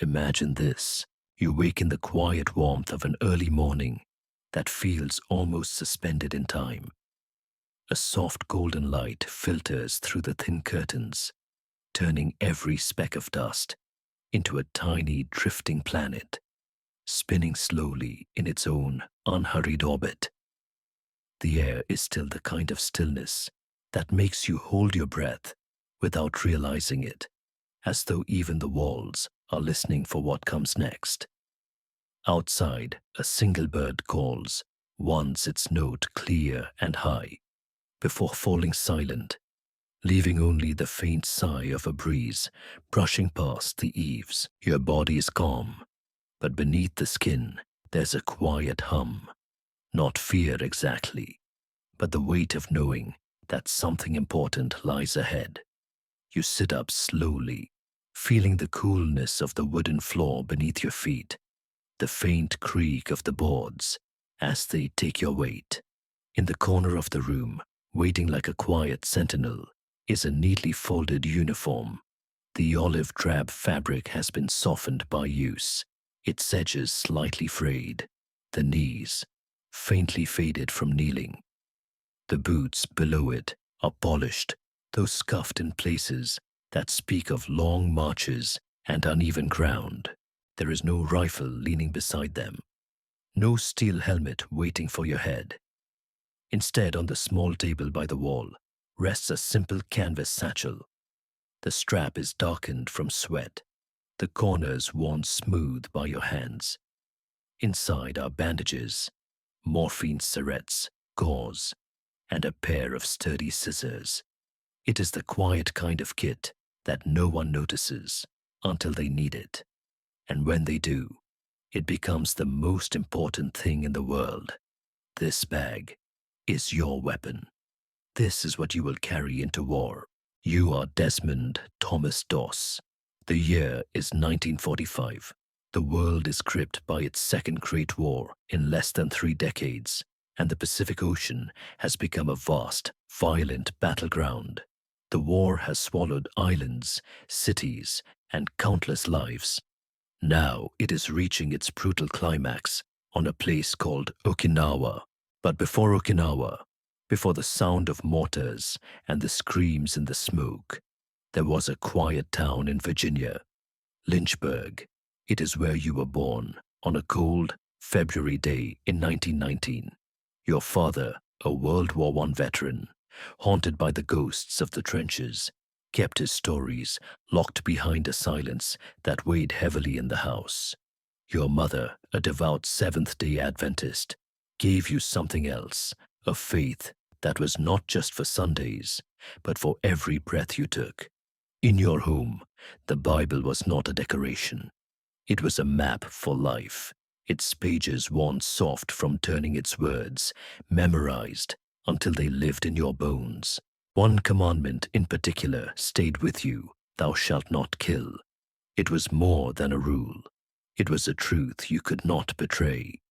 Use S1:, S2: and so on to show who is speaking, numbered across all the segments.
S1: Imagine this. You wake in the quiet warmth of an early morning that feels almost suspended in time. A soft golden light filters through the thin curtains, turning every speck of dust into a tiny drifting planet, spinning slowly in its own unhurried orbit. The air is still the kind of stillness that makes you hold your breath without realizing it, as though even the walls are listening for what comes next. Outside, a single bird calls, once its note clear and high, before falling silent, leaving only the faint sigh of a breeze brushing past the eaves. Your body is calm, but beneath the skin, there's a quiet hum. Not fear exactly, but the weight of knowing that something important lies ahead. You sit up slowly, feeling the coolness of the wooden floor beneath your feet, the faint creak of the boards as they take your weight. In the corner of the room, waiting like a quiet sentinel, is a neatly folded uniform. The olive drab fabric has been softened by use, its edges slightly frayed, the knees faintly faded from kneeling. The boots below it are polished, though scuffed in places that speak of long marches and uneven ground. There is no rifle leaning beside them, no steel helmet waiting for your head. Instead, on the small table by the wall, rests a simple canvas satchel. The strap is darkened from sweat, the corners worn smooth by your hands. Inside are bandages, morphine syringes, gauze, and a pair of sturdy scissors. It is the quiet kind of kit that no one notices until they need it. And when they do, it becomes the most important thing in the world. This bag is your weapon. This is what you will carry into war. You are Desmond Thomas Doss. The year is 1945. The world is gripped by its second Great War in less than 3 decades, and the Pacific Ocean has become a vast, violent battleground. The war has swallowed islands, cities, and countless lives. Now it is reaching its brutal climax on a place called Okinawa. But before Okinawa, before the sound of mortars and the screams in the smoke, there was a quiet town in Virginia, Lynchburg. It is where you were born on a cold February day in 1919. Your father, a World War I veteran, haunted by the ghosts of the trenches, kept his stories locked behind a silence that weighed heavily in the house. Your mother, a devout Seventh-day Adventist, gave you something else, a faith that was not just for Sundays, but for every breath you took. In your home, the Bible was not a decoration. It was a map for life, its pages worn soft from turning its words, memorized until they lived in your bones. One commandment in particular stayed with you: thou shalt not kill. It was more than a rule. It was a truth you could not betray.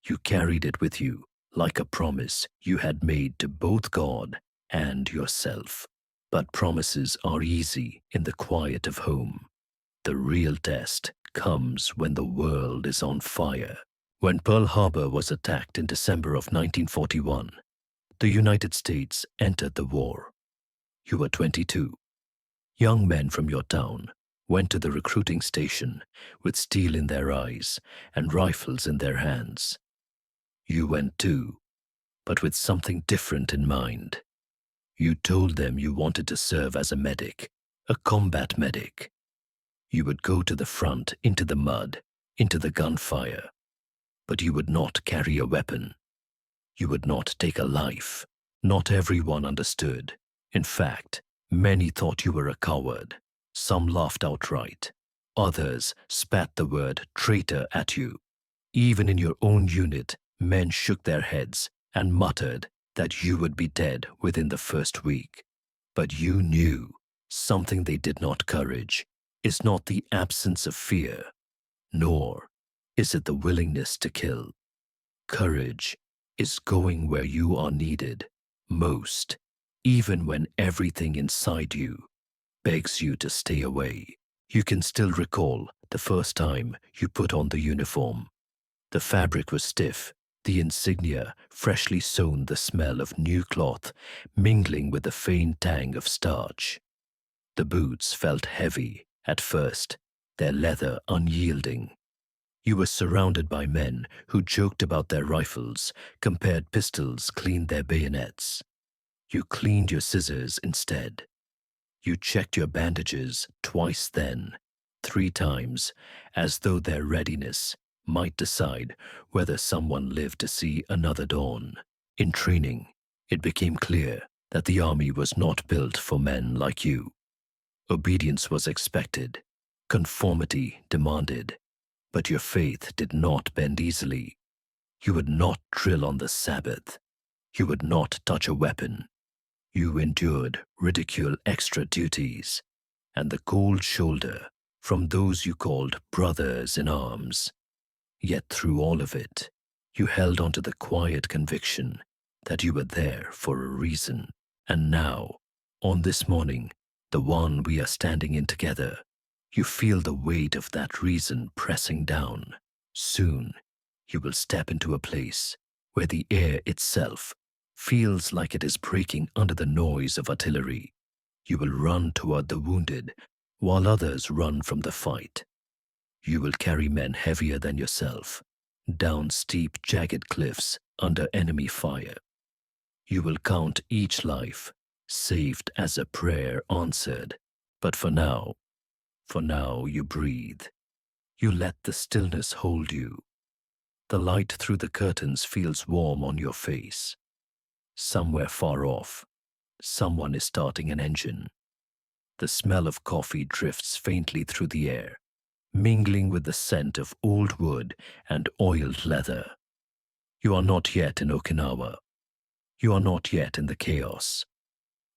S1: You carried it with you like a promise you had made to both God and yourself. But promises are easy in the quiet of home. The real test comes when the world is on fire. When Pearl Harbor was attacked in December of 1941, the United States entered the war. You were 22. Young men from your town went to the recruiting station with steel in their eyes and rifles in their hands. You went too, but with something different in mind. You told them you wanted to serve as a medic, a combat medic. You would go to the front, into the mud, into the gunfire, but you would not carry a weapon. You would not take a life. Not everyone understood. In fact, many thought you were a coward. Some laughed outright. Others spat the word traitor at you. Even in your own unit, men shook their heads and muttered that you would be dead within the first week. But you knew something they did not. Courage is not the absence of fear, nor is it the willingness to kill. Courage is going where you are needed most, even when everything inside you begs you to stay away. You can still recall the first time you put on the uniform. The fabric was stiff, the insignia freshly sewn, the smell of new cloth mingling with the faint tang of starch. The boots felt heavy at first, their leather unyielding. You were surrounded by men who joked about their rifles, compared pistols, cleaned their bayonets. You cleaned your scissors instead. You checked your bandages twice then, 3 times, as though their readiness might decide whether someone lived to see another dawn. In training, it became clear that the army was not built for men like you. Obedience was expected, conformity demanded, but your faith did not bend easily. You would not drill on the Sabbath. You would not touch a weapon. You endured ridicule, extra duties, and the cold shoulder from those you called brothers in arms. Yet through all of it, you held on to the quiet conviction that you were there for a reason. And now, on this morning, the one we are standing in together, you feel the weight of that reason pressing down. Soon, you will step into a place where the air itself feels like it is breaking under the noise of artillery. You will run toward the wounded while others run from the fight. You will carry men heavier than yourself down steep, jagged cliffs under enemy fire. You will count each life saved as a prayer answered. But for now you breathe. You let the stillness hold you. The light through the curtains feels warm on your face. Somewhere far off, someone is starting an engine. The smell of coffee drifts faintly through the air, mingling with the scent of old wood and oiled leather. You are not yet in Okinawa. You are not yet in the chaos.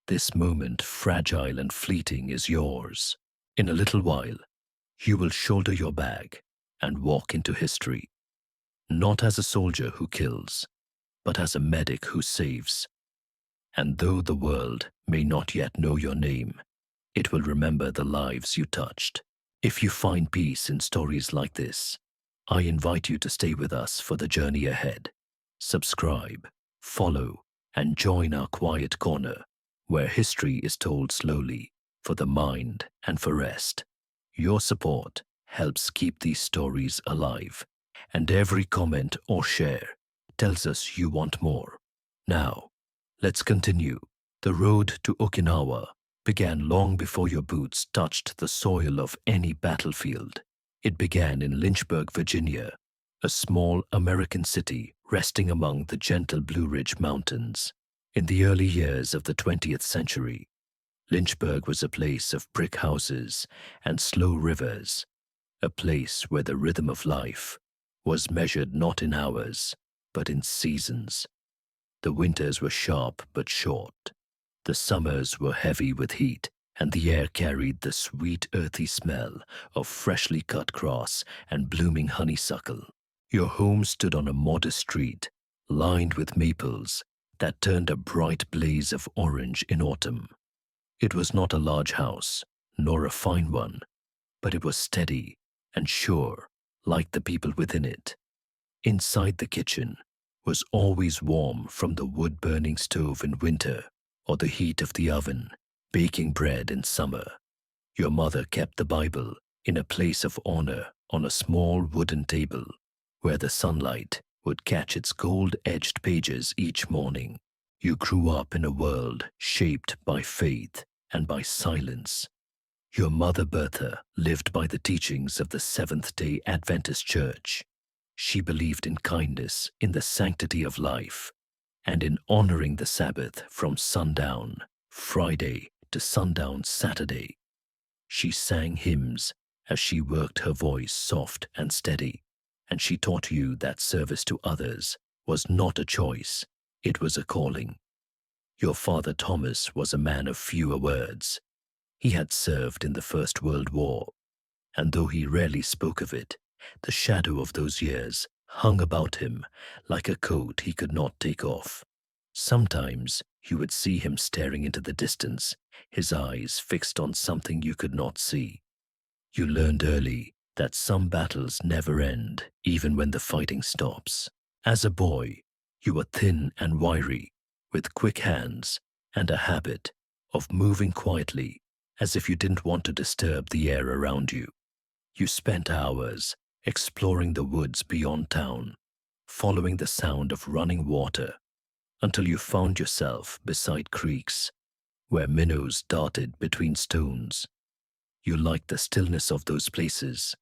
S1: This moment, fragile and fleeting, is yours. In a little while, you will shoulder your bag and walk into history, not as a soldier who kills, but as a medic who saves. And though the world may not yet know your name, it will remember the lives you touched. If you find peace in stories like this, I invite you to stay with us for the journey ahead. Subscribe, follow, and join our quiet corner, where history is told slowly for the mind and for rest. Your support helps keep these stories alive, and every comment or share tells us you want more. Now, let's continue. The road to Okinawa began long before your boots touched the soil of any battlefield. It began in Lynchburg, Virginia, a small American city resting among the gentle Blue Ridge Mountains. In the early years of the 20th century, Lynchburg was a place of brick houses and slow rivers, a place where the rhythm of life was measured not in hours, but in seasons. The winters were sharp but short. The summers were heavy with heat, and the air carried the sweet, earthy smell of freshly cut grass and blooming honeysuckle. Your home stood on a modest street, lined with maples that turned a bright blaze of orange in autumn. It was not a large house, nor a fine one, but it was steady and sure, like the people within it. Inside the kitchen was always warm from the wood-burning stove in winter or the heat of the oven, baking bread in summer. Your mother kept the Bible in a place of honor on a small wooden table where the sunlight would catch its gold-edged pages each morning. You grew up in a world shaped by faith and by silence. Your mother Bertha lived by the teachings of the Seventh-day Adventist Church. She believed in kindness, in the sanctity of life, and in honoring the Sabbath from sundown Friday to sundown Saturday. She sang hymns as she worked her voice soft and steady, and she taught you that service to others was not a choice, it was a calling. Your father Thomas was a man of fewer words. He had served in the First World War, and though he rarely spoke of it, the shadow of those years hung about him like a coat he could not take off. Sometimes you would see him staring into the distance, his eyes fixed on something you could not see. You learned early that some battles never end, even when the fighting stops. As a boy, you were thin and wiry, with quick hands and a habit of moving quietly as if you didn't want to disturb the air around you. You spent hours exploring the woods beyond town, following the sound of running water until you found yourself beside creeks where minnows darted between stones. You liked the stillness of those places,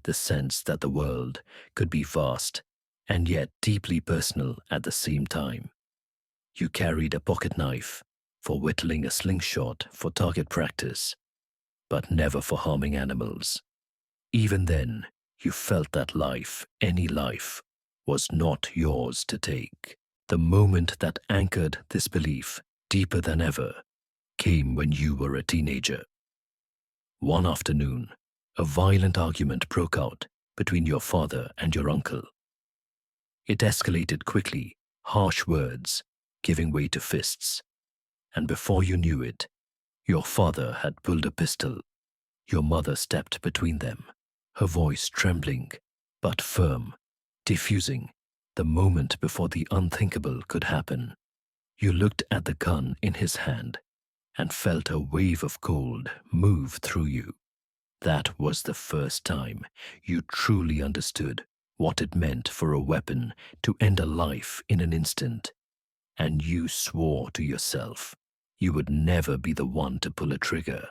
S1: the sense that the world could be vast and yet deeply personal at the same time. You carried a pocket knife for whittling a slingshot for target practice, but never for harming animals. Even then, you felt that life, any life, was not yours to take. The moment that anchored this belief deeper than ever came when you were a teenager. One afternoon, a violent argument broke out between your father and your uncle. It escalated quickly, harsh words giving way to fists, and before you knew it, your father had pulled a pistol. Your mother stepped between them, her voice trembling but firm, diffusing the moment before the unthinkable could happen. You looked at the gun in his hand and felt a wave of cold move through you. That was the first time you truly understood what it meant for a weapon to end a life in an instant, and you swore to yourself you would never be the one to pull a trigger.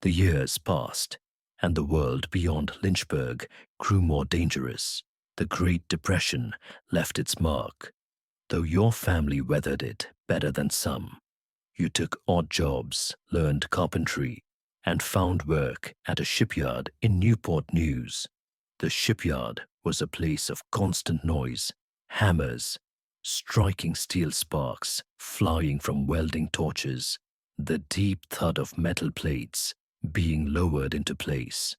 S1: The years passed, and the world beyond Lynchburg grew more dangerous. The Great Depression left its mark, though your family weathered it better than some. You took odd jobs, learned carpentry, and found work at a shipyard in Newport News. The shipyard was a place of constant noise, hammers, striking steel sparks flying from welding torches, the deep thud of metal plates being lowered into place.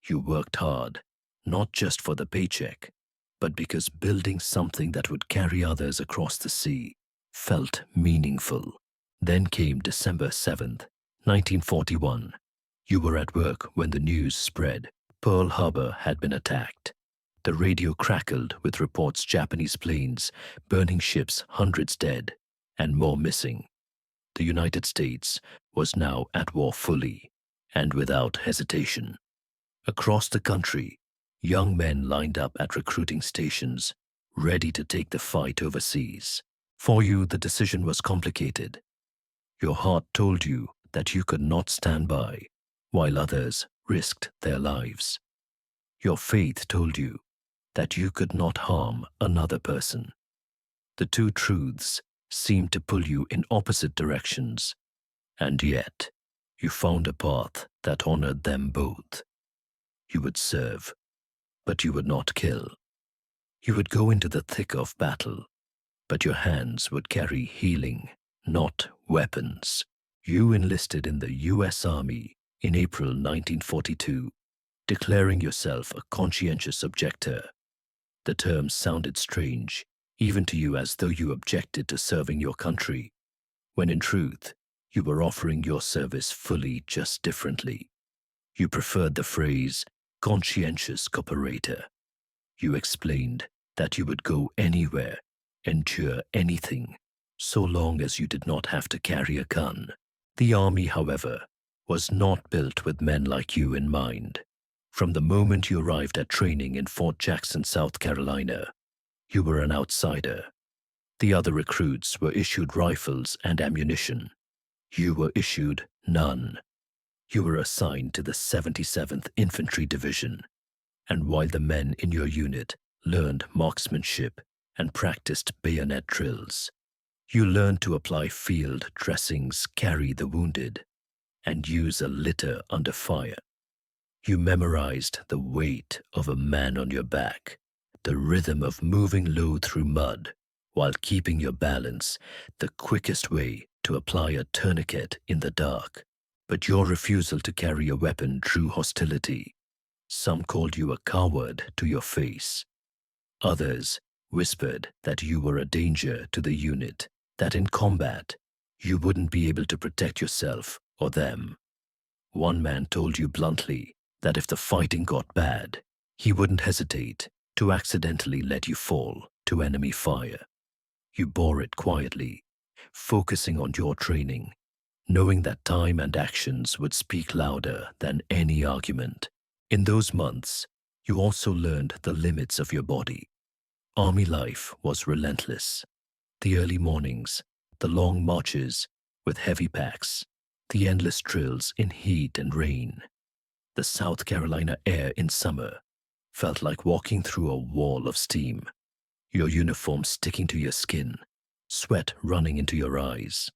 S1: You worked hard, not just for the paycheck, but because building something that would carry others across the sea felt meaningful. Then came December 7th, 1941. You were at work when the news spread. Pearl Harbor had been attacked. The radio crackled with reports Japanese planes burning ships, hundreds dead, and more missing. The United States was now at war fully and without hesitation. Across the country, young men lined up at recruiting stations, ready to take the fight overseas. For you, the decision was complicated. Your heart told you that you could not stand by, while others risked their lives. Your faith told you that you could not harm another person. The two truths seemed to pull you in opposite directions, and yet you found a path that honored them both. You would serve, but you would not kill. You would go into the thick of battle, but your hands would carry healing, not weapons. You enlisted in the U.S. Army in April 1942, declaring yourself a conscientious objector. The term sounded strange, even to you, as though you objected to serving your country, when in truth, you were offering your service fully, just differently. You preferred the phrase conscientious cooperator. You explained that you would go anywhere, endure anything, so long as you did not have to carry a gun. The Army, however, was not built with men like you in mind. From the moment you arrived at training in Fort Jackson, South Carolina, you were an outsider. The other recruits were issued rifles and ammunition. You were issued none. You were assigned to the 77th Infantry Division, and while the men in your unit learned marksmanship and practiced bayonet drills, you learned to apply field dressings, carry the wounded, and use a litter under fire. You memorized the weight of a man on your back, the rhythm of moving low through mud while keeping your balance, the quickest way to apply a tourniquet in the dark. But your refusal to carry a weapon drew hostility. Some called you a coward to your face. Others whispered that you were a danger to the unit, that in combat you wouldn't be able to protect yourself or them. One man told you bluntly that if the fighting got bad, He wouldn't hesitate to accidentally let you fall to enemy fire. You bore it quietly, focusing on your training, knowing that time and actions would speak louder than any argument. In those months, you also learned the limits of your body. Army life was relentless. The early mornings, the long marches with heavy packs, the endless drills in heat and rain. The South Carolina air in summer felt like walking through a wall of steam, your uniform sticking to your skin, sweat running into your eyes.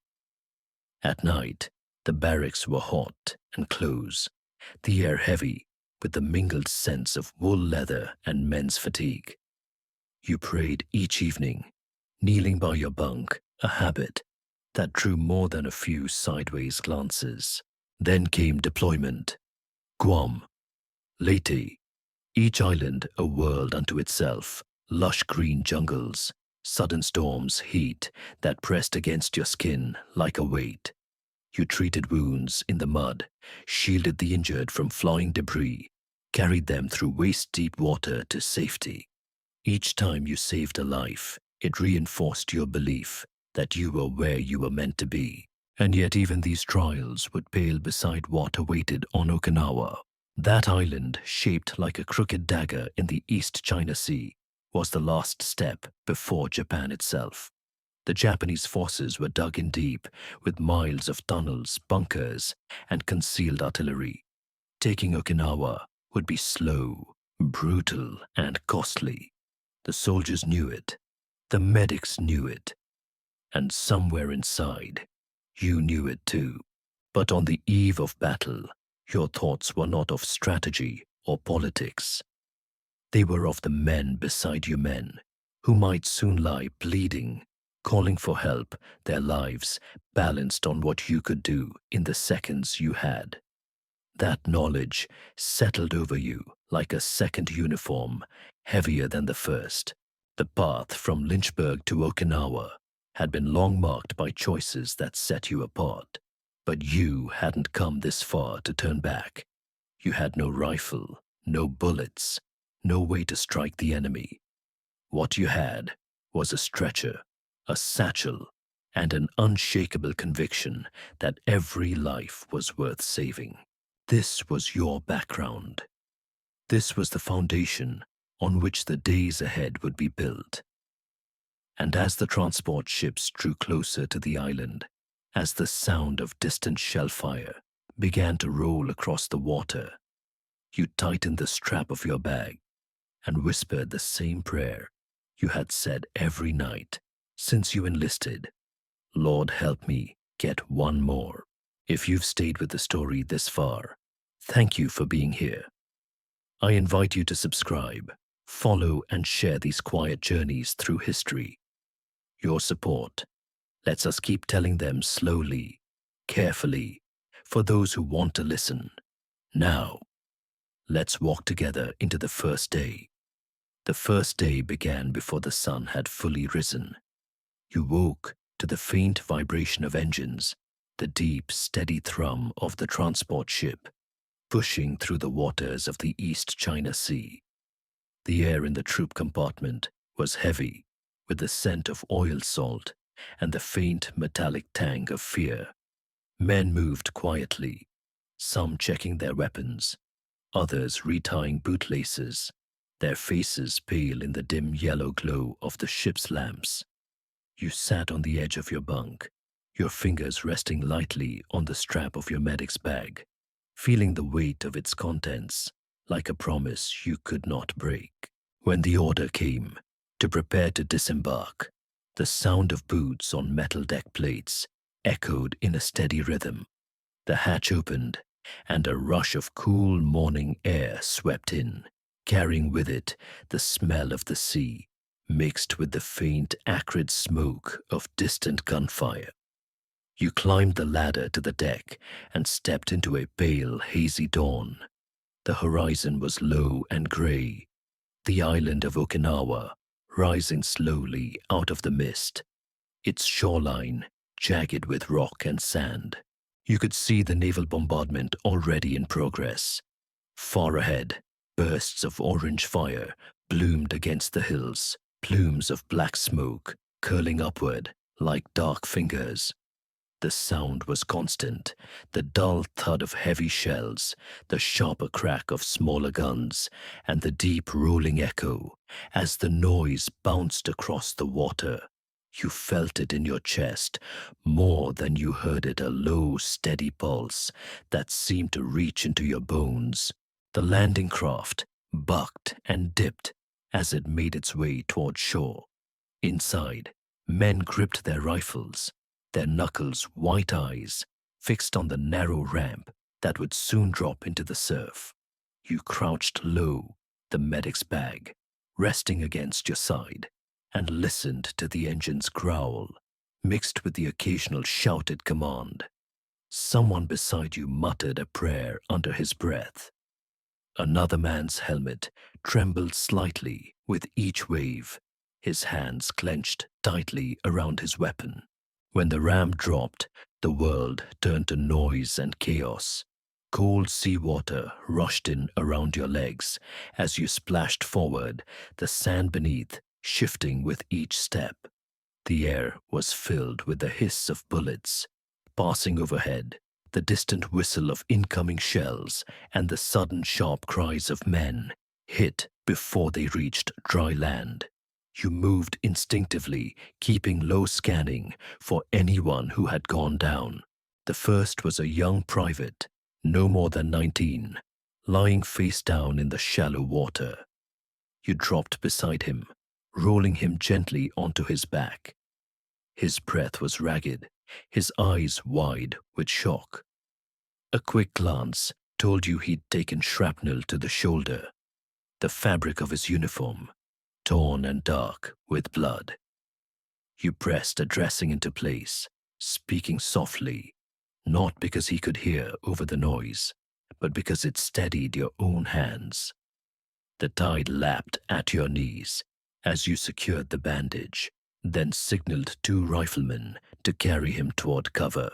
S1: At night, the barracks were hot and close, the air heavy with the mingled scents of wool leather and men's fatigue. You prayed each evening, kneeling by your bunk, a habit that drew more than a few sideways glances. Then came deployment. Guam, Leyte, each island a world unto itself, lush green jungles, sudden storms, heat that pressed against your skin like a weight. You treated wounds in the mud, shielded the injured from flying debris, carried them through waist-deep water to safety. Each time you saved a life, it reinforced your belief that you were where you were meant to be. And yet even these trials would pale beside what awaited on Okinawa. That island, shaped like a crooked dagger in the East China Sea, was the last step before Japan itself. The Japanese forces were dug in deep, with miles of tunnels, bunkers, and concealed artillery. Taking Okinawa would be slow, brutal, and costly. The soldiers knew it. The medics knew it. And somewhere inside, you knew it too. But on the eve of battle, your thoughts were not of strategy or politics. They were of the men beside you, men who might soon lie bleeding, calling for help, their lives balanced on what you could do in the seconds you had. That knowledge settled over you like a second uniform, heavier than the first. The path from Lynchburg to Okinawa had been long marked by choices that set you apart. But you hadn't come this far to turn back. You had no rifle, no bullets, no way to strike the enemy. What you had was a stretcher, a satchel, and an unshakable conviction that every life was worth saving. This was your background. This was the foundation on which the days ahead would be built. And as the transport ships drew closer to the island, as the sound of distant shellfire began to roll across the water, you tightened the strap of your bag and whispered the same prayer you had said every night since you enlisted. Lord, help me get one more. If you've stayed with the story this far, thank you for being here. I invite you to subscribe, follow, and share these quiet journeys through history. Your support lets us keep telling them slowly, carefully, for those who want to listen. Now, let's walk together into the first day. The first day began before the sun had fully risen. You woke to the faint vibration of engines, the deep, steady thrum of the transport ship, pushing through the waters of the East China Sea. The air in the troop compartment was heavy, with the scent of oil salt and the faint metallic tang of fear. Men moved quietly, some checking their weapons, others retying bootlaces, their faces pale in the dim yellow glow of the ship's lamps. You sat on the edge of your bunk, your fingers resting lightly on the strap of your medic's bag, feeling the weight of its contents like a promise you could not break. When the order came to prepare to disembark, the sound of boots on metal deck plates echoed in a steady rhythm. The hatch opened, and a rush of cool morning air swept in, carrying with it the smell of the sea, mixed with the faint, acrid smoke of distant gunfire. You climbed the ladder to the deck and stepped into a pale, hazy dawn. The horizon was low and gray, the island of Okinawa rising slowly out of the mist, its shoreline jagged with rock and sand. You could see the naval bombardment already in progress. Far ahead, Bursts of orange fire bloomed against the hills, plumes of black smoke curling upward like dark fingers. The sound was constant, the dull thud of heavy shells, the sharper crack of smaller guns, and the deep rolling echo as the noise bounced across the water. You felt it in your chest more than you heard it, a low, steady pulse that seemed to reach into your bones. The landing craft bucked and dipped as it made its way toward shore. Inside, men gripped their rifles, their knuckles white eyes fixed on the narrow ramp that would soon drop into the surf. You crouched low, the medic's bag resting against your side, and listened to the engine's growl, mixed with the occasional shouted command. Someone beside you muttered a prayer under his breath. Another man's helmet trembled slightly with each wave, his hands clenched tightly around his weapon. When the ram dropped, the world turned to noise and chaos. Cold seawater rushed in around your legs as you splashed forward, the sand beneath shifting with each step. The air was filled with the hiss of bullets passing overhead, the distant whistle of incoming shells, and the sudden sharp cries of men hit before they reached dry land. You moved instinctively, keeping low scanning for anyone who had gone down. The first was a young private, no more than 19, lying face down in the shallow water. You dropped beside him, rolling him gently onto his back. His breath was ragged, his eyes wide with shock. A quick glance told you he'd taken shrapnel to the shoulder, the fabric of his uniform, torn and dark with blood. You pressed a dressing into place, speaking softly, not because he could hear over the noise, but because it steadied your own hands. The tide lapped at your knees as you secured the bandage, then signaled 2 riflemen to carry him toward cover.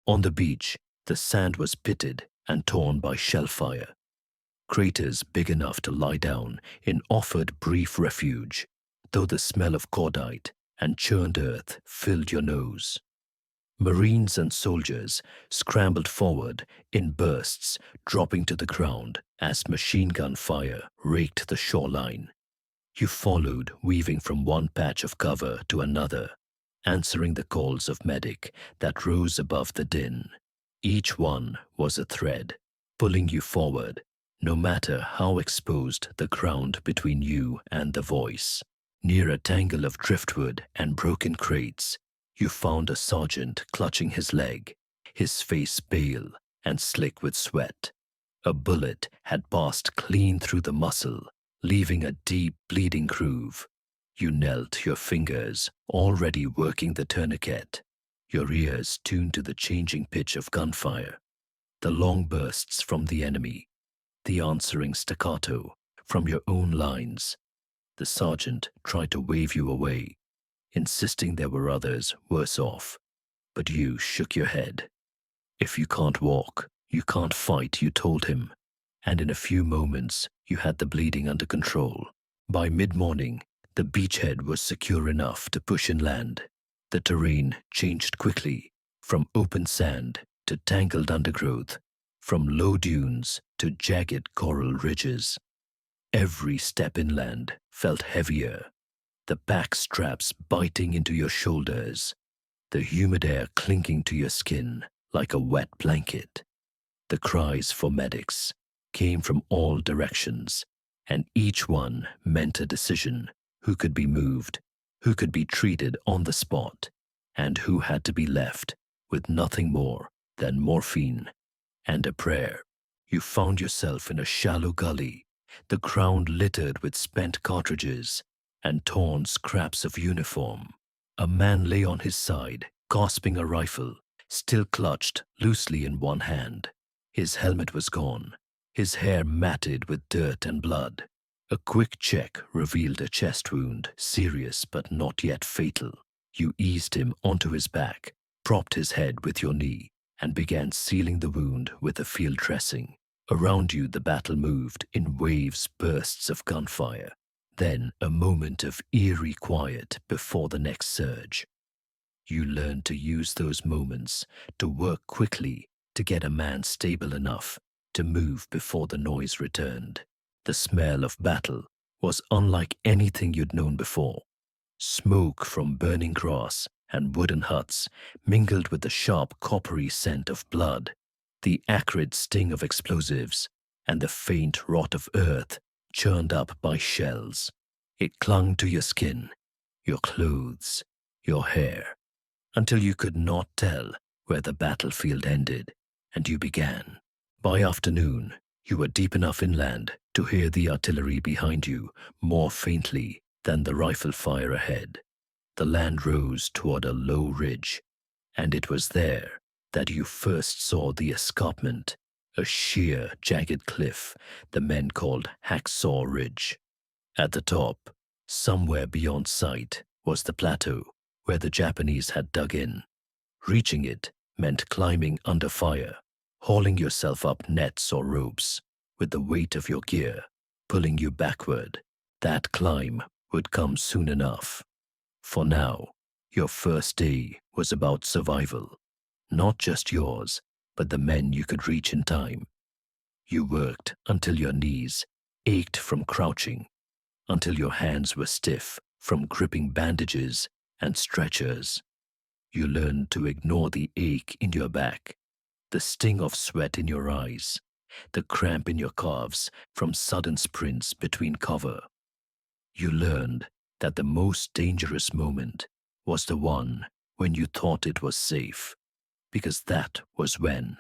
S1: On the beach, the sand was pitted and torn by shell fire. Craters big enough to lie down in offered brief refuge, though the smell of cordite and churned earth filled your nose. Marines and soldiers scrambled forward in bursts, dropping to the ground as machine gun fire raked the shoreline. You followed, weaving from one patch of cover to another, answering the calls of medic that rose above the din. Each one was a thread, pulling you forward, no matter how exposed the ground between you and the voice. Near a tangle of driftwood and broken crates, you found a sergeant clutching his leg, his face pale and slick with sweat. A bullet had passed clean through the muscle, leaving a deep bleeding groove. You knelt, your fingers already working the tourniquet, your ears tuned to the changing pitch of gunfire, the long bursts from the enemy, the answering staccato from your own lines. The sergeant tried to wave you away, insisting there were others worse off, but you shook your head. If you can't walk, you can't fight, you told him, and in a few moments you had the bleeding under control. By mid-morning, the beachhead was secure enough to push inland. The terrain changed quickly, from open sand to tangled undergrowth, from low dunes to jagged coral ridges. Every step inland felt heavier, the pack straps biting into your shoulders, the humid air clinging to your skin like a wet blanket. The cries for medics came from all directions, and each one meant a decision: who could be moved, who could be treated on the spot, and who had to be left with nothing more than morphine and a prayer. You found yourself in a shallow gully, the ground littered with spent cartridges and torn scraps of uniform. A man lay on his side, gasping, a rifle still clutched loosely in one hand. His helmet was gone, his hair matted with dirt and blood. A quick check revealed a chest wound, serious but not yet fatal. You eased him onto his back, propped his head with your knee, and began sealing the wound with a field dressing. Around you, the battle moved in waves, bursts of gunfire, then a moment of eerie quiet before the next surge. You learned to use those moments to work quickly to get a man stable enough to move before the noise returned. The smell of battle was unlike anything you'd known before. Smoke from burning grass and wooden huts mingled with the sharp coppery scent of blood, the acrid sting of explosives, and the faint rot of earth churned up by shells. It clung to your skin, your clothes, your hair, until you could not tell where the battlefield ended and you began. By afternoon, you were deep enough inland to hear the artillery behind you more faintly than the rifle fire ahead. The land rose toward a low ridge, and it was there that you first saw the escarpment, a sheer, jagged cliff the men called Hacksaw Ridge. At the top, somewhere beyond sight, was the plateau where the Japanese had dug in. Reaching it meant climbing under fire, hauling yourself up nets or ropes, with the weight of your gear pulling you backward. That climb would come soon enough. For now, your first day was about survival, not just yours, but the men you could reach in time. You worked until your knees ached from crouching, until your hands were stiff from gripping bandages and stretchers. You learned to ignore the ache in your back, the sting of sweat in your eyes, the cramp in your calves from sudden sprints between cover. You learned that the most dangerous moment was the one when you thought it was safe, because that was when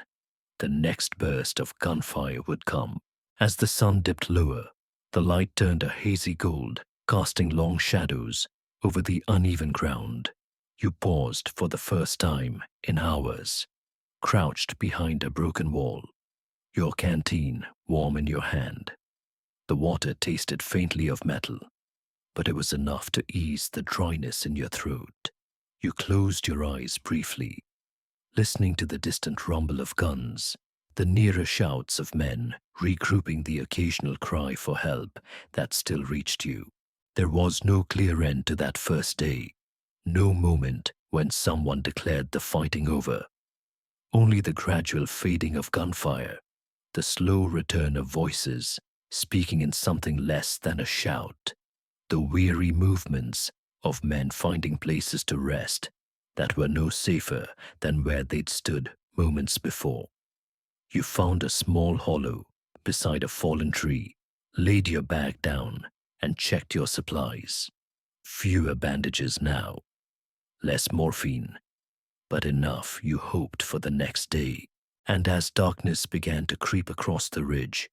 S1: the next burst of gunfire would come. As the sun dipped lower, the light turned a hazy gold, casting long shadows over the uneven ground. You paused for the first time in hours, crouched behind a broken wall, your canteen warm in your hand. The water tasted faintly of metal, but it was enough to ease the dryness in your throat. You closed your eyes briefly, listening to the distant rumble of guns, the nearer shouts of men regrouping, the occasional cry for help that still reached you. There was no clear end to that first day, no moment when someone declared the fighting over. Only the gradual fading of gunfire, the slow return of voices speaking in something less than a shout, the weary movements of men finding places to rest that were no safer than where they'd stood moments before. You found a small hollow beside a fallen tree, laid your bag down, and checked your supplies. Fewer bandages now, less morphine, but enough you hoped for the next day. And as darkness began to creep across the ridge,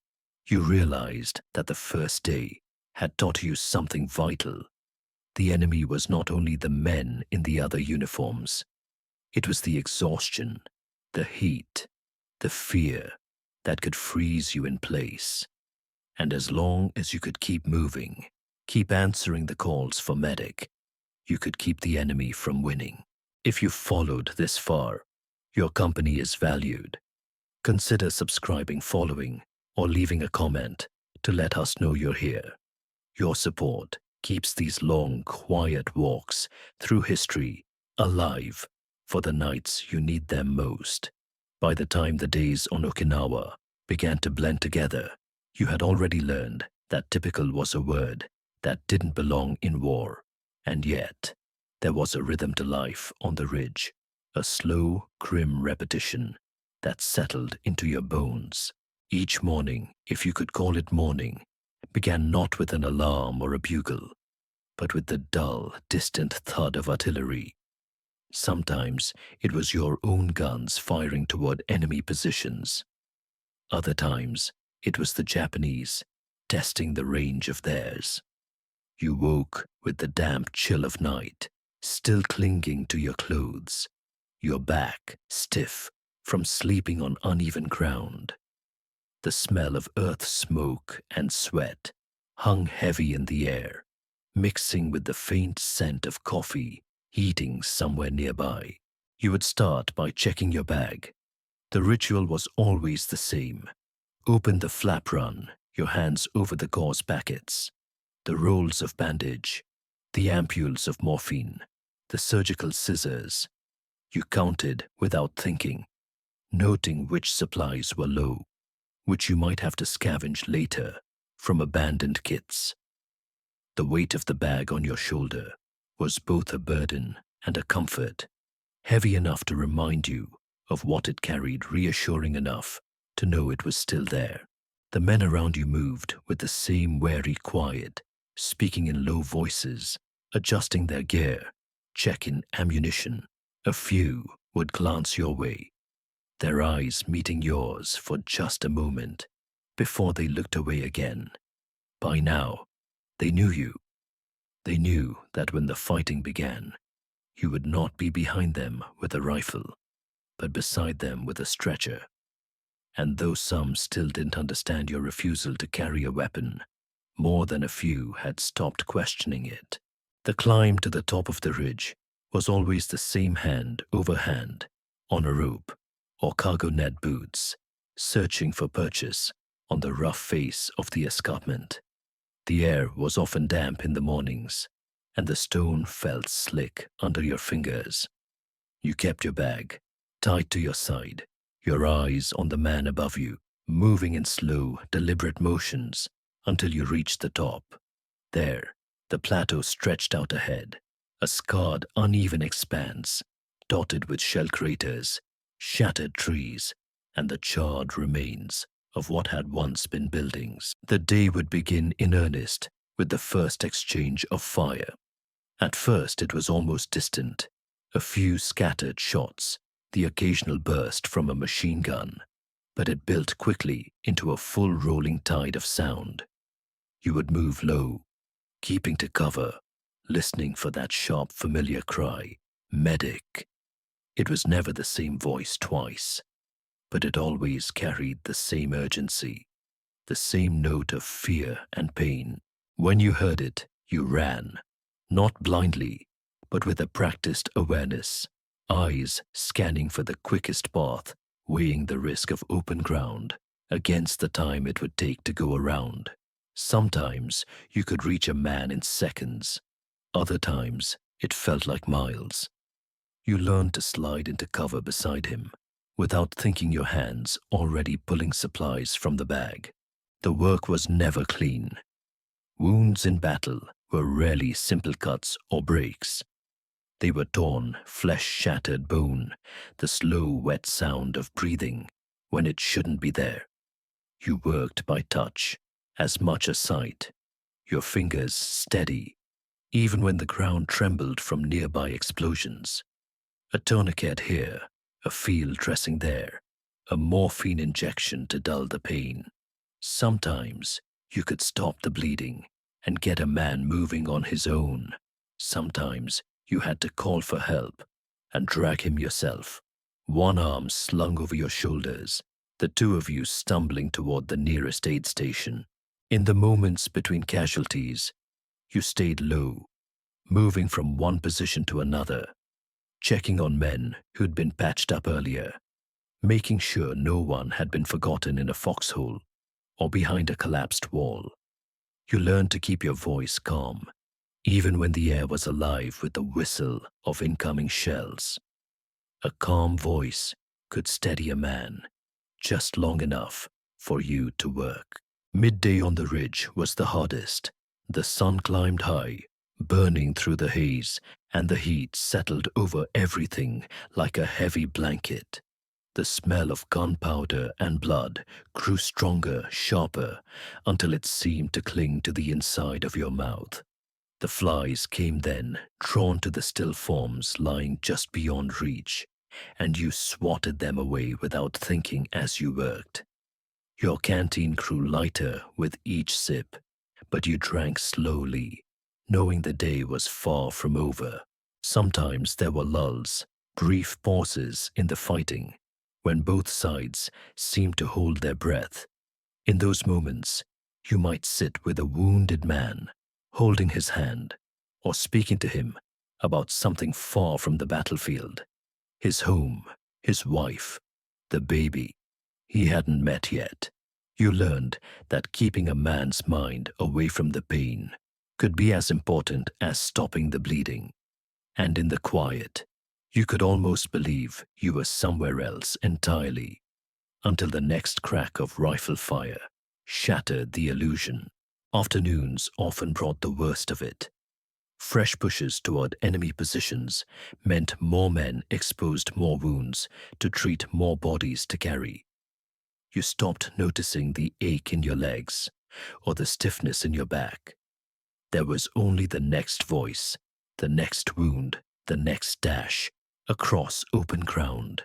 S1: you realized that the first day had taught you something vital. The enemy was not only the men in the other uniforms, it was the exhaustion, the heat, the fear that could freeze you in place. And as long as you could keep moving, keep answering the calls for medic, you could keep the enemy from winning. If you followed this far, your company is valued. Consider subscribing, following, or leaving a comment to let us know you're here. Your support keeps these long, quiet walks through history alive for the nights you need them most. By the time the days on Okinawa began to blend together, you had already learned that typical was a word that didn't belong in war. And yet, there was a rhythm to life on the ridge, a slow, grim repetition that settled into your bones. Each morning, if you could call it morning, began not with an alarm or a bugle, but with the dull, distant thud of artillery. Sometimes it was your own guns firing toward enemy positions. Other times it was the Japanese testing the range of theirs. You woke with the damp chill of night, still clinging to your clothes, your back stiff from sleeping on uneven ground. The smell of earth smoke and sweat hung heavy in the air, mixing with the faint scent of coffee heating somewhere nearby. You would start by checking your bag. The ritual was always the same. opened the flap run, your hands over the gauze packets, the rolls of bandage, the ampules of morphine, the surgical scissors. You counted without thinking, noting which supplies were low, which you might have to scavenge later from abandoned kits. The weight of the bag on your shoulder was both a burden and a comfort, heavy enough to remind you of what it carried, reassuring enough to know it was still there. The men around you moved with the same wary quiet, speaking in low voices, adjusting their gear, checking ammunition. A few would glance your way, their eyes meeting yours for just a moment before they looked away again. By now, they knew you. They knew that when the fighting began, you would not be behind them with a rifle, but beside them with a stretcher. And though some still didn't understand your refusal to carry a weapon, more than a few had stopped questioning it. The climb to the top of the ridge was always the same, hand over hand, on a rope or cargo net boots, searching for purchase on the rough face of the escarpment. The air was often damp in the mornings, and the stone felt slick under your fingers. You kept your bag tied to your side, your eyes on the man above you, moving in slow, deliberate motions until you reached the top. There, the plateau stretched out ahead, a scarred, uneven expanse, dotted with shell craters, shattered trees, and the charred remains of what had once been buildings. The day would begin in earnest with the first exchange of fire. At first it was almost distant, a few scattered shots, the occasional burst from a machine gun, but it built quickly into a full rolling tide of sound. You would move low, keeping to cover, listening for that sharp, familiar cry, "Medic." It was never the same voice twice, but it always carried the same urgency, the same note of fear and pain. When you heard it, you ran, not blindly, but with a practiced awareness, eyes scanning for the quickest path, weighing the risk of open ground against the time it would take to go around. Sometimes you could reach a man in seconds. Other times it felt like miles. You learned to slide into cover beside him, without thinking, your hands already pulling supplies from the bag. The work was never clean. Wounds in battle were rarely simple cuts or breaks. They were torn, flesh-shattered bone, the slow, wet sound of breathing when it shouldn't be there. You worked by touch, as much as sight, your fingers steady, even when the ground trembled from nearby explosions. A tourniquet here, a field dressing there, a morphine injection to dull the pain. Sometimes you could stop the bleeding and get a man moving on his own. Sometimes you had to call for help and drag him yourself, one arm slung over your shoulders, the two of you stumbling toward the nearest aid station. In the moments between casualties, you stayed low, moving from one position to another, checking on men who'd been patched up earlier, making sure no one had been forgotten in a foxhole or behind a collapsed wall. You learned to keep your voice calm, even when the air was alive with the whistle of incoming shells. A calm voice could steady a man just long enough for you to work. Midday on the ridge was the hardest. The sun climbed high, burning through the haze, and the heat settled over everything like a heavy blanket. The smell of gunpowder and blood grew stronger, sharper, until it seemed to cling to the inside of your mouth. The flies came then, drawn to the still forms lying just beyond reach, and you swatted them away without thinking as you worked. Your canteen grew lighter with each sip, but you drank slowly, knowing the day was far from over. Sometimes there were lulls, brief pauses in the fighting, when both sides seemed to hold their breath. In those moments, you might sit with a wounded man, holding his hand, or speaking to him about something far from the battlefield, his home, his wife, the baby he hadn't met yet. You learned that keeping a man's mind away from the pain could be as important as stopping the bleeding. And in the quiet, you could almost believe you were somewhere else entirely, until the next crack of rifle fire shattered the illusion. Afternoons often brought the worst of it. Fresh pushes toward enemy positions meant more men exposed more wounds to treat more bodies to carry. You stopped noticing the ache in your legs or the stiffness in your back. There was only the next voice, the next wound, the next dash across open ground.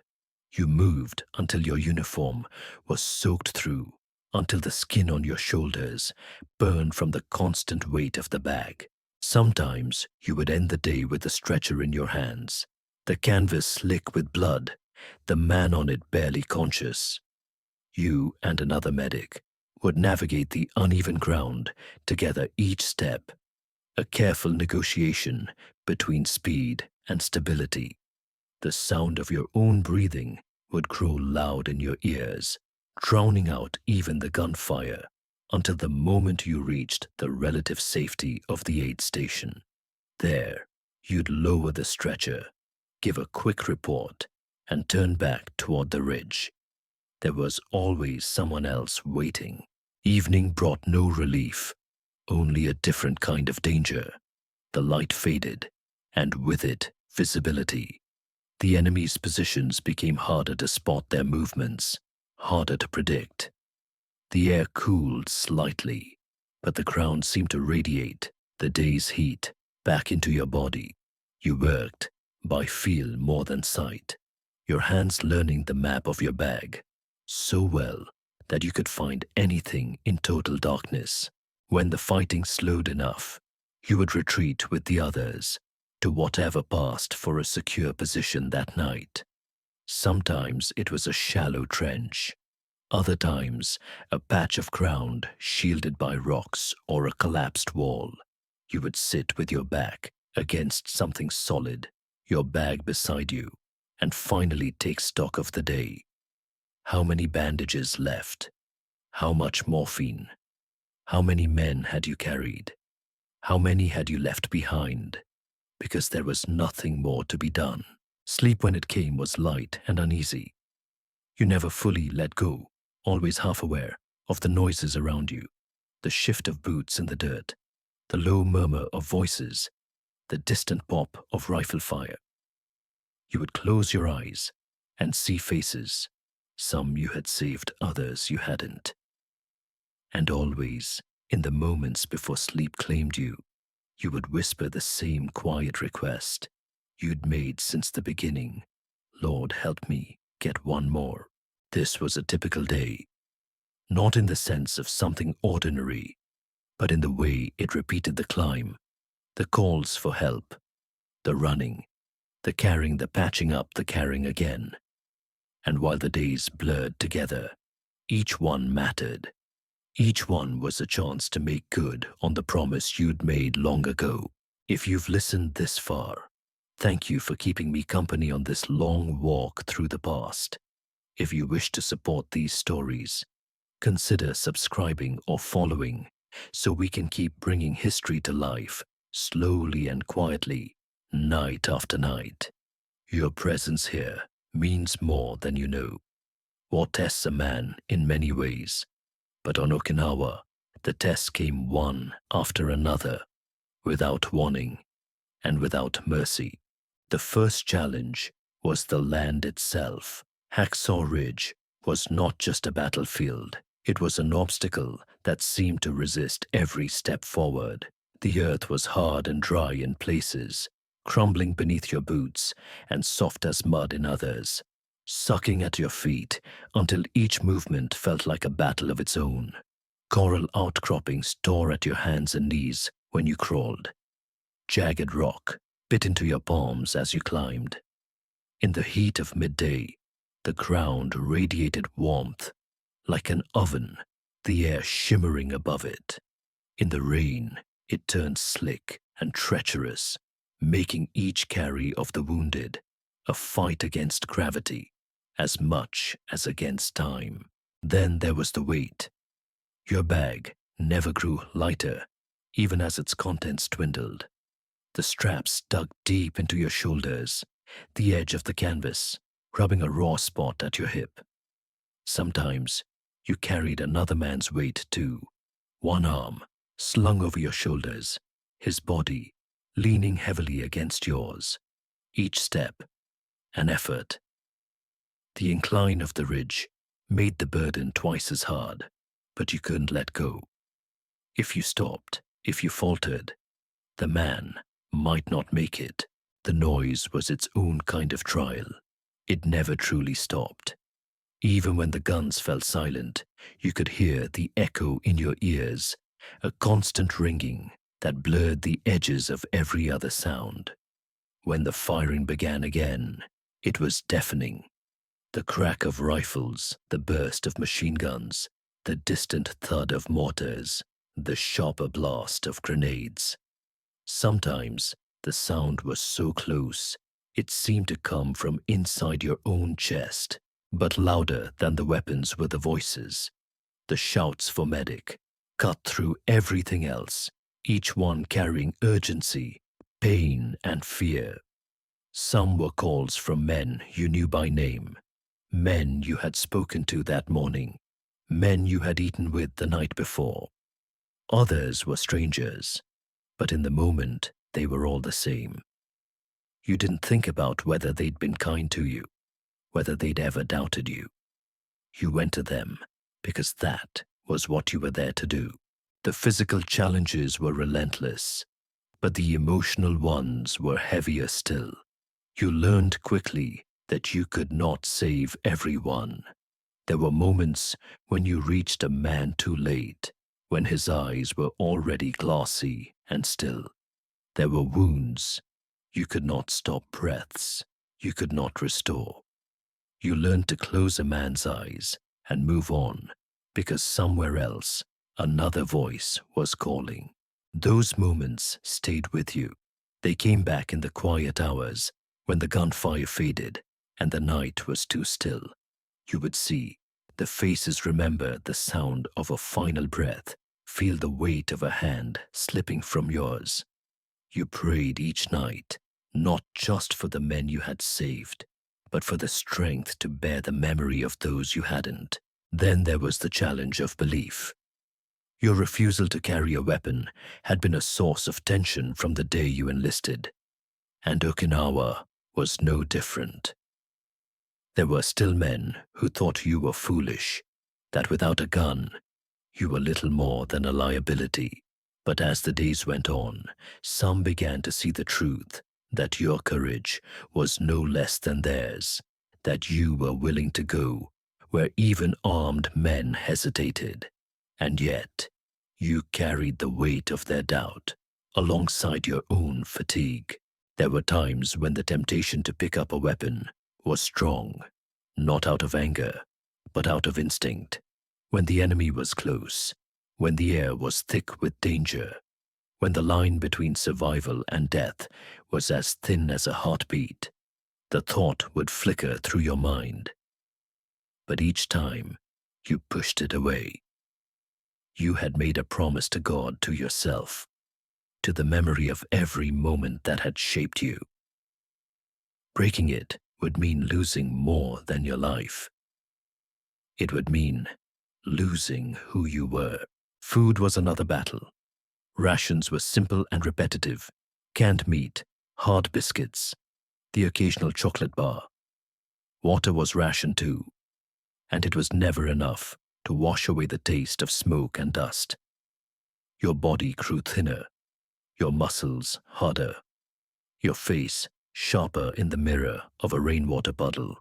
S1: You moved until your uniform was soaked through, until the skin on your shoulders burned from the constant weight of the bag. Sometimes you would end the day with the stretcher in your hands, the canvas slick with blood, the man on it barely conscious. You and another medic would navigate the uneven ground together each step, a careful negotiation between speed and stability. The sound of your own breathing would grow loud in your ears, drowning out even the gunfire, until the moment you reached the relative safety of the aid station. There, you'd lower the stretcher, give a quick report, and turn back toward the ridge. There was always someone else waiting. Evening brought no relief, only a different kind of danger. The light faded, and with it, visibility. The enemy's positions became harder to spot their movements, harder to predict. The air cooled slightly, but the ground seemed to radiate the day's heat back into your body. You worked by feel more than sight, your hands learning the map of your bag so well that you could find anything in total darkness. When the fighting slowed enough, you would retreat with the others to whatever passed for a secure position that night. Sometimes it was a shallow trench, other times a patch of ground shielded by rocks or a collapsed wall. You would sit with your back against something solid, your bag beside you, and finally take stock of the day. How many bandages left? How much morphine? How many men had you carried? How many had you left behind? Because there was nothing more to be done. Sleep when it came was light and uneasy. You never fully let go, always half aware of the noises around you, the shift of boots in the dirt, the low murmur of voices, the distant pop of rifle fire. You would close your eyes and see faces. Some you had saved, others you hadn't. And always, in the moments before sleep claimed you, you would whisper the same quiet request you'd made since the beginning. Lord, help me get one more. This was a typical day, not in the sense of something ordinary, but in the way it repeated the climb, the calls for help, the running, the carrying, the patching up, the carrying again. And while the days blurred together, each one mattered. Each one was a chance to make good on the promise you'd made long ago. If you've listened this far, thank you for keeping me company on this long walk through the past. If you wish to support these stories, consider subscribing or following so we can keep bringing history to life, slowly and quietly, night after night. Your presence here means more than you know. War tests a man in many ways, but on Okinawa, the tests came one after another, without warning and without mercy. The first challenge was the land itself. Hacksaw Ridge was not just a battlefield, it was an obstacle that seemed to resist every step forward. The earth was hard and dry in places, crumbling beneath your boots and soft as mud in others, sucking at your feet until each movement felt like a battle of its own. Coral outcroppings tore at your hands and knees when you crawled. Jagged rock bit into your palms as you climbed. In the heat of midday, the ground radiated warmth like an oven, the air shimmering above it. In the rain, it turned slick and treacherous, making each carry of the wounded a fight against gravity as much as against time. Then there was the weight, Your bag never grew lighter, even as its contents dwindled. The straps dug deep into your shoulders, the edge of the canvas rubbing a raw spot at your hip. Sometimes you carried another man's weight too, one arm slung over your shoulders, his body leaning heavily against yours. Each step an effort. The incline of the ridge made the burden twice as hard, but you couldn't let go. If you stopped, if you faltered, the man might not make it. The noise was its own kind of trial. It never truly stopped. Even when the guns fell silent, you could hear the echo in your ears, a constant ringing that blurred the edges of every other sound. When the firing began again, it was deafening. The crack of rifles, the burst of machine guns, the distant thud of mortars, the sharper blast of grenades. Sometimes the sound was so close, it seemed to come from inside your own chest, but louder than the weapons were the voices. The shouts for medic cut through everything else, each one carrying urgency, pain, and fear. Some were calls from men you knew by name, men you had spoken to that morning, men you had eaten with the night before. Others were strangers, but in the moment they were all the same. You didn't think about whether they'd been kind to you, whether they'd ever doubted you. You went to them because that was what you were there to do. The physical challenges were relentless, but the emotional ones were heavier still. You learned quickly that you could not save everyone. There were moments when you reached a man too late, when his eyes were already glassy and still. There were wounds. You could not stop breaths. You could not restore. You learned to close a man's eyes and move on, because somewhere else, another voice was calling. Those moments stayed with you. They came back in the quiet hours when the gunfire faded and the night was too still. You would see the faces, remember the sound of a final breath, feel the weight of a hand slipping from yours. You prayed each night, not just for the men you had saved, but for the strength to bear the memory of those you hadn't. Then there was the challenge of belief. Your refusal to carry a weapon had been a source of tension from the day you enlisted, and Okinawa was no different. There were still men who thought you were foolish, that without a gun, you were little more than a liability. But as the days went on, some began to see the truth, that your courage was no less than theirs, that you were willing to go where even armed men hesitated, and yet you carried the weight of their doubt alongside your own fatigue. There were times when the temptation to pick up a weapon was strong, not out of anger, but out of instinct. When the enemy was close, when the air was thick with danger, when the line between survival and death was as thin as a heartbeat, the thought would flicker through your mind. But each time, you pushed it away. You had made a promise to God, to yourself, to the memory of every moment that had shaped you. Breaking it would mean losing more than your life. It would mean losing who you were. Food was another battle. Rations were simple and repetitive. Canned meat, hard biscuits, the occasional chocolate bar. Water was ration too, and it was never enough to wash away the taste of smoke and dust. Your body grew thinner, your muscles harder, your face sharper in the mirror of a rainwater puddle.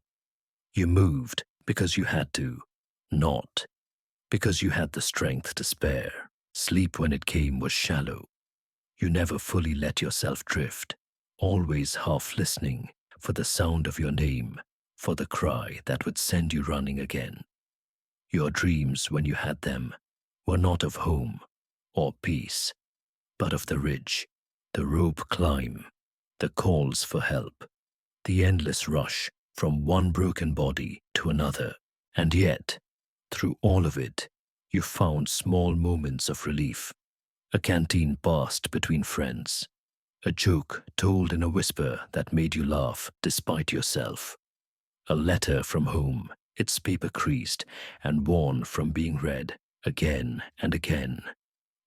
S1: You moved because you had to, not because you had the strength to spare. Sleep, when it came, was shallow. You never fully let yourself drift, always half listening for the sound of your name, for the cry that would send you running again. Your dreams, when you had them, were not of home or peace, but of the ridge, the rope climb, the calls for help, the endless rush from one broken body to another. And yet, through all of it, You found small moments of relief. A canteen passed between friends. A joke told in a whisper that made you laugh despite yourself. A letter from home, its paper creased and worn from being read again and again.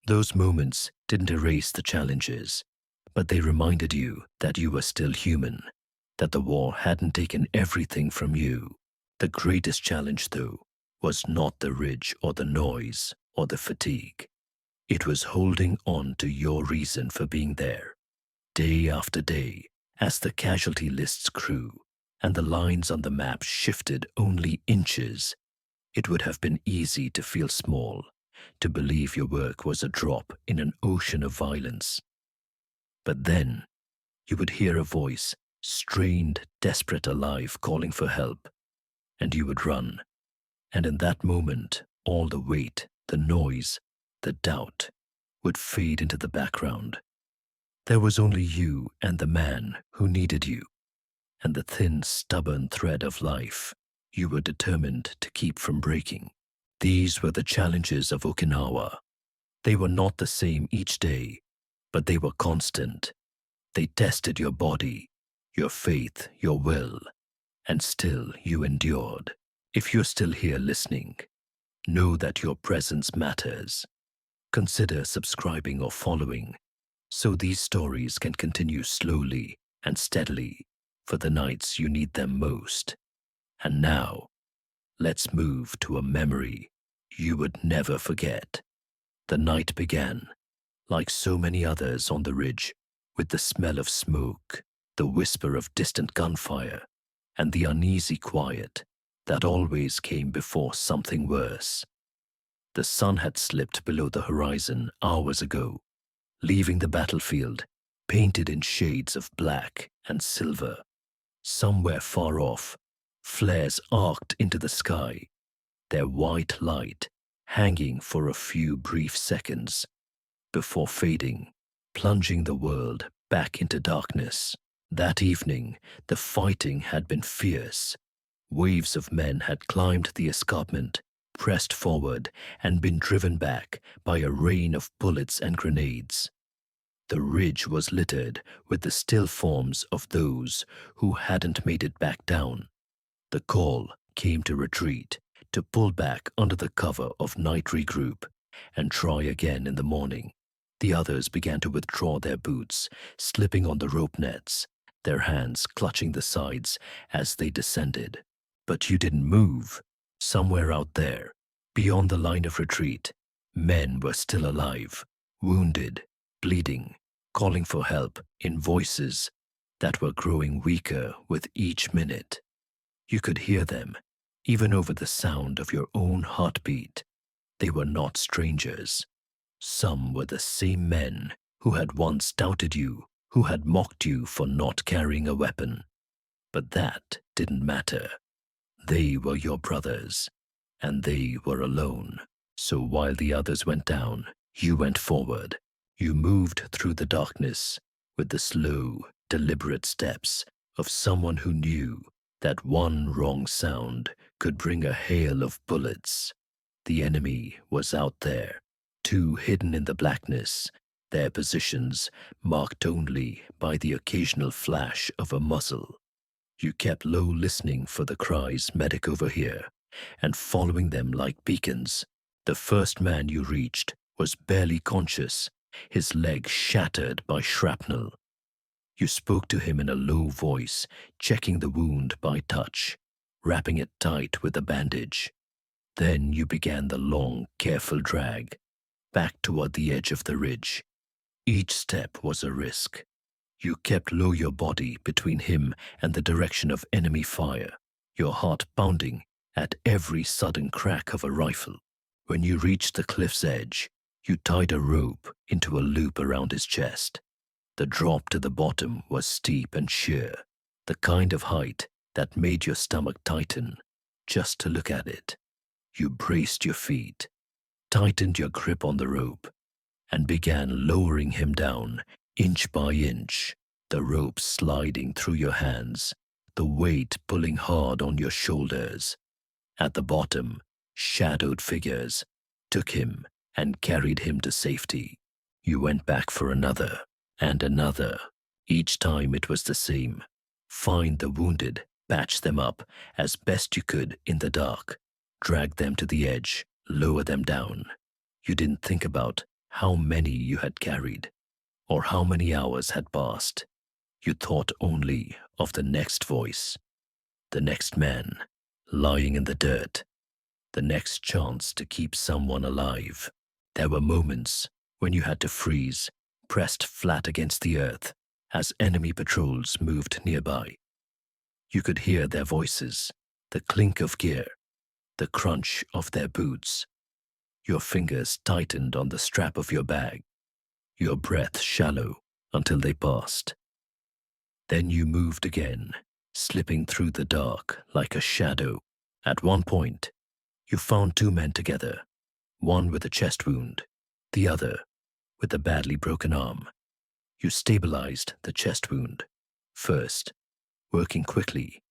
S1: Those moments didn't erase the challenges, but they reminded you that you were still human, that the war hadn't taken everything from you. The greatest challenge, though, was not the ridge or the noise or the fatigue. It was holding on to your reason for being there, day after day, as the casualty lists grew and the lines on the map shifted only inches. It would have been easy to feel small, to believe your work was a drop in an ocean of violence. But then you would hear a voice, strained, desperate, alive, calling for help, and you would run. And in that moment, all the weight, the noise, the doubt would fade into the background. There was only you and the man who needed you, and the thin, stubborn thread of life you were determined to keep from breaking. These were the challenges of Okinawa. They were not the same each day, but they were constant. They tested your body, your faith, your will, and still you endured. If you're still here listening, know that your presence matters. Consider subscribing or following so these stories can continue slowly and steadily for the nights you need them most. And now, let's move to a memory you would never forget. The night began, like so many others on the ridge, with the smell of smoke, the whisper of distant gunfire, and the uneasy quiet that always came before something worse. The sun had slipped below the horizon hours ago, leaving the battlefield painted in shades of black and silver. Somewhere far off, flares arced into the sky, their white light hanging for a few brief seconds before fading, plunging the world back into darkness. That evening, the fighting had been fierce. Waves of men had climbed the escarpment, pressed forward, and been driven back by a rain of bullets and grenades. The ridge was littered with the still forms of those who hadn't made it back down. The call came to retreat, to pull back under the cover of night regroup, and try again in the morning. The others began to withdraw their boots, slipping on the rope nets, their hands clutching the sides as they descended. But you didn't move. Somewhere out there, beyond the line of retreat, men were still alive, wounded, bleeding, calling for help in voices that were growing weaker with each minute. You could hear them, even over the sound of your own heartbeat. They were not strangers. Some were the same men who had once doubted you, who had mocked you for not carrying a weapon. But that didn't matter. They were your brothers, and they were alone. So while the others went down, you went forward. You moved through the darkness with the slow, deliberate steps of someone who knew that one wrong sound could bring a hail of bullets. The enemy was out there, too hidden in the blackness, their positions marked only by the occasional flash of a muzzle. You kept low, listening for the cries, "Medic over here," and following them like beacons. The first man you reached was barely conscious, his leg shattered by shrapnel. You spoke to him in a low voice, checking the wound by touch, wrapping it tight with a bandage. Then you began the long, careful drag, back toward the edge of the ridge. Each step was a risk. You kept low, your body between him and the direction of enemy fire, your heart pounding at every sudden crack of a rifle. When you reached the cliff's edge, you tied a rope into a loop around his chest. The drop to the bottom was steep and sheer, the kind of height that made your stomach tighten just to look at it. You braced your feet, tightened your grip on the rope, and began lowering him down inch by inch, the rope sliding through your hands, the weight pulling hard on your shoulders. At the bottom, shadowed figures, took him, and carried him to safety. You went back for another, and another. Each time it was the same. Find the wounded, patch them up as best you could in the dark, drag them to the edge, lower them down. You didn't think about how many you had carried, or how many hours had passed. You thought only of the next voice, the next man, lying in the dirt, the next chance to keep someone alive. There were moments when you had to freeze, pressed flat against the earth, as enemy patrols moved nearby. You could hear their voices, the clink of gear, the crunch of their boots. Your fingers tightened on the strap of your bag, your breath shallow until they passed. Then you moved again, slipping through the dark like a shadow. At one point, you found two men together, one with a chest wound, the other with a badly broken arm. You stabilized the chest wound, first, working quickly,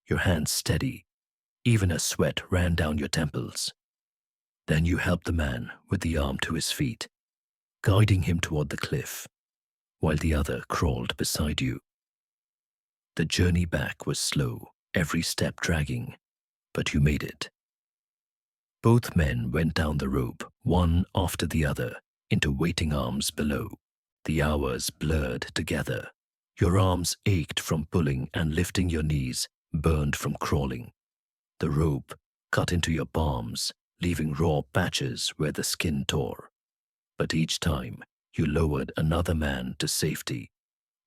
S1: your hands steady, even as sweat ran down your temples. Then you helped the man with the arm to his feet, guiding him toward the cliff, while the other crawled beside you. The journey back was slow, every step dragging, but you made it. Both men went down the rope, one after the other, into waiting arms below. The hours blurred together. Your arms ached from pulling, and lifting your knees burned from crawling. The rope cut into your palms, leaving raw patches where the skin tore. But each time you lowered another man to safety,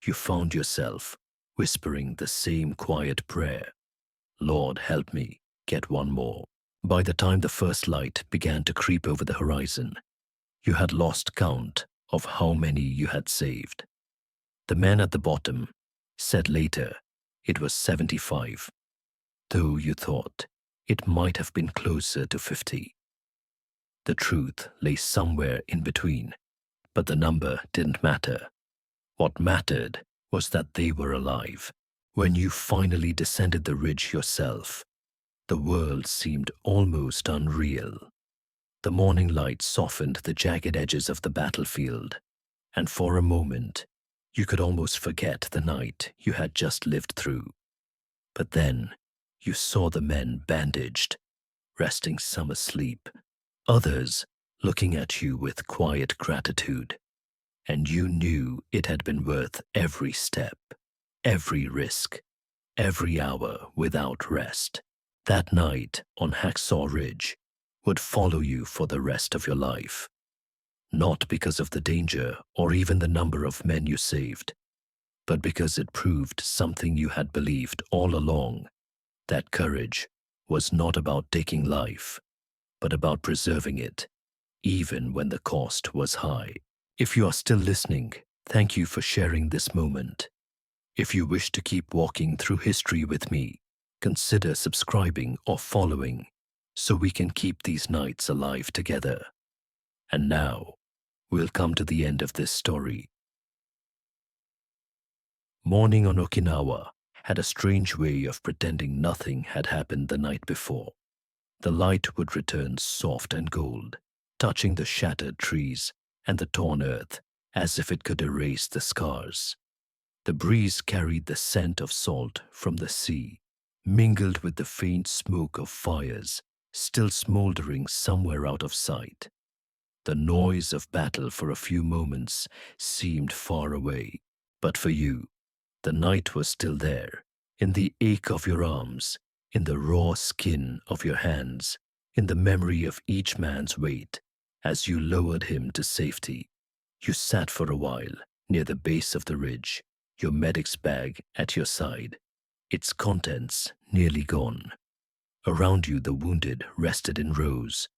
S1: you found yourself whispering the same quiet prayer. Lord, help me get one more. By the time the first light began to creep over the horizon, you had lost count of how many you had saved. The man at the bottom said later it was 75, though you thought it might have been closer to 50. The truth lay somewhere in between, but the number didn't matter. What mattered was that they were alive. When you finally descended the ridge yourself, the world seemed almost unreal. The morning light softened the jagged edges of the battlefield, and for a moment, you could almost forget the night you had just lived through. But then, you saw the men bandaged, resting some asleep, others looking at you with quiet gratitude, and you knew it had been worth every step, every risk, every hour without rest. That night on Hacksaw Ridge would follow you for the rest of your life, not because of the danger or even the number of men you saved, but because it proved something you had believed all along, that courage was not about taking life, but about preserving it, even when the cost was high. If you are still listening, thank you for sharing this moment. If you wish to keep walking through history with me, consider subscribing or following so we can keep these nights alive together. And now, we'll come to the end of this story. Morning on Okinawa had a strange way of pretending nothing had happened the night before. The light would return soft and gold, touching the shattered trees and the torn earth as if it could erase the scars. The breeze carried the scent of salt from the sea, mingled with the faint smoke of fires still smoldering somewhere out of sight. The noise of battle for a few moments seemed far away, but for you, the night was still there, in the ache of your arms, in the raw skin of your hands, in the memory of each man's weight as you lowered him to safety. You sat for a while near the base of the ridge, your medic's bag at your side, its contents nearly gone. Around you the wounded rested in rows,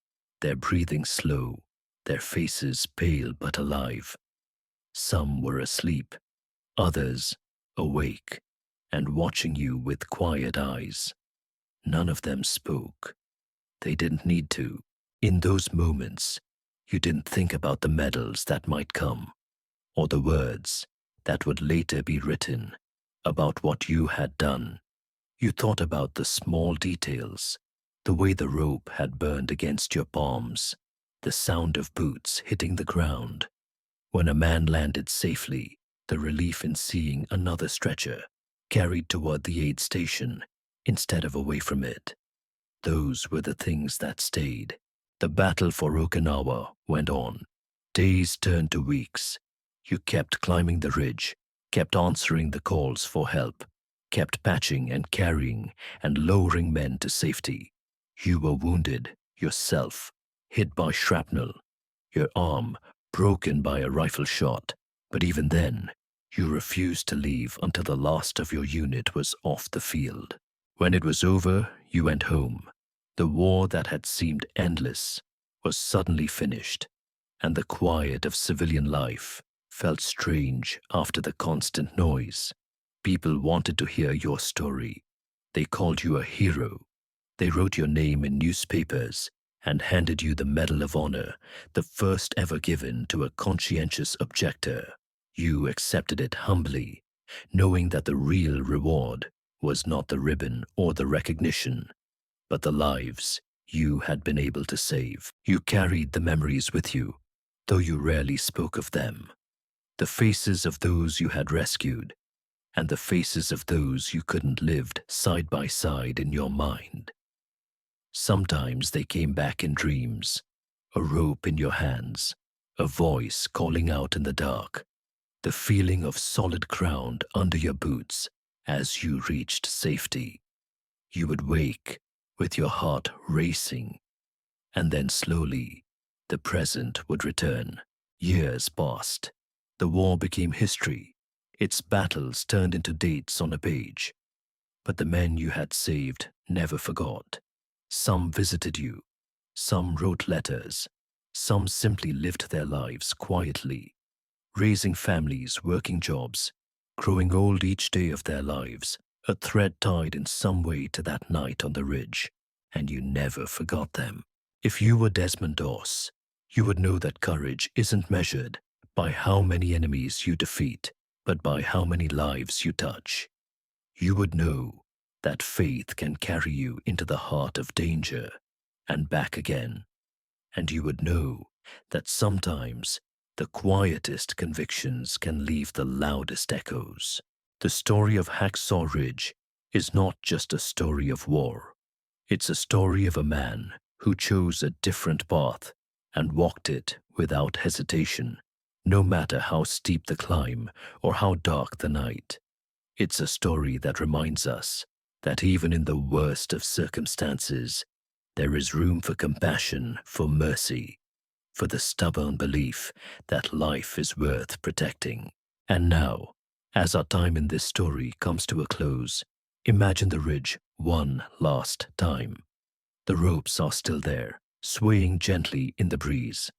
S1: their breathing slow, their faces pale but alive. Some were asleep, others awake and watching you with quiet eyes. None of them spoke. They didn't need to. In those moments, you didn't think about the medals that might come, or the words that would later be written about what you had done. You thought about the small details, the way the rope had burned against your palms, the sound of boots hitting the ground. When a man landed safely, the relief in seeing another stretcher carried toward the aid station instead of away from it. Those were the things that stayed. The battle for Okinawa went on. Days turned to weeks. You kept climbing the ridge, kept answering the calls for help, kept patching and carrying and lowering men to safety. You were wounded yourself, hit by shrapnel, your arm broken by a rifle shot, but even then, you refused to leave until the last of your unit was off the field. When it was over, you went home. The war that had seemed endless was suddenly finished, and the quiet of civilian life felt strange after the constant noise. People wanted to hear your story. They called you a hero. They wrote your name in newspapers and handed you the Medal of Honor, the first ever given to a conscientious objector. You accepted it humbly, knowing that the real reward was not the ribbon or the recognition, but the lives you had been able to save. You carried the memories with you, though you rarely spoke of them. The faces of those you had rescued, and the faces of those you couldn't lived side by side in your mind. Sometimes they came back in dreams, a rope in your hands, a voice calling out in the dark, the feeling of solid ground under your boots as you reached safety. You would wake with your heart racing, and then slowly the present would return. Years passed. The war became history. Its battles turned into dates on a page. But the men you had saved never forgot. Some visited you. Some wrote letters. Some simply lived their lives quietly, raising families, working jobs, growing old each day of their lives, a thread tied in some way to that night on the ridge, and you never forgot them. If you were Desmond Doss, you would know that courage isn't measured by how many enemies you defeat, but by how many lives you touch. You would know that faith can carry you into the heart of danger and back again. And you would know that sometimes the quietest convictions can leave the loudest echoes. The story of Hacksaw Ridge is not just a story of war. It's a story of a man who chose a different path and walked it without hesitation, no matter how steep the climb or how dark the night. It's a story that reminds us that even in the worst of circumstances, there is room for compassion, for mercy, for the stubborn belief that life is worth protecting. And now, as our time in this story comes to a close, imagine the ridge one last time. The ropes are still there, swaying gently in the breeze.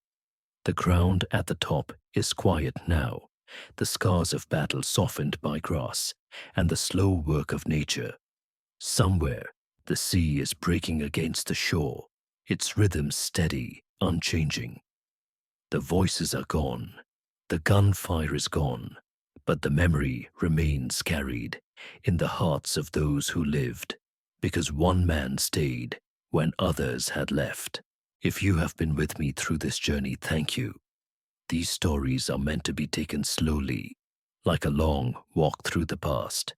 S1: The ground at the top is quiet now, the scars of battle softened by grass and the slow work of nature. Somewhere, the sea is breaking against the shore, its rhythm steady, unchanging. The voices are gone, the gunfire is gone, but the memory remains carried in the hearts of those who lived, because one man stayed when others had left. If you have been with me through this journey, thank you. These stories are meant to be taken slowly, like a long walk through the past,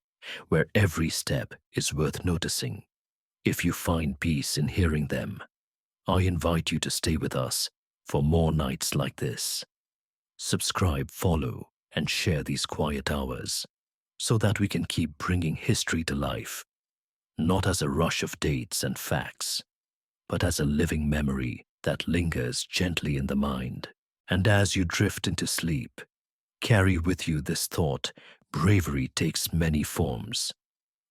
S1: where every step is worth noticing. If you find peace in hearing them, I invite you to stay with us for more nights like this. Subscribe, follow, and share these quiet hours so that we can keep bringing history to life, not as a rush of dates and facts, but as a living memory that lingers gently in the mind. And as you drift into sleep, carry with you this thought: bravery takes many forms.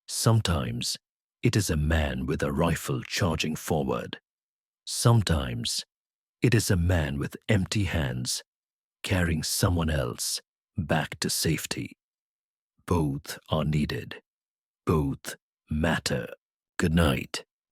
S1: Sometimes it is a man with a rifle charging forward. Sometimes it is a man with empty hands carrying someone else back to safety. Both are needed. Both matter. Good night.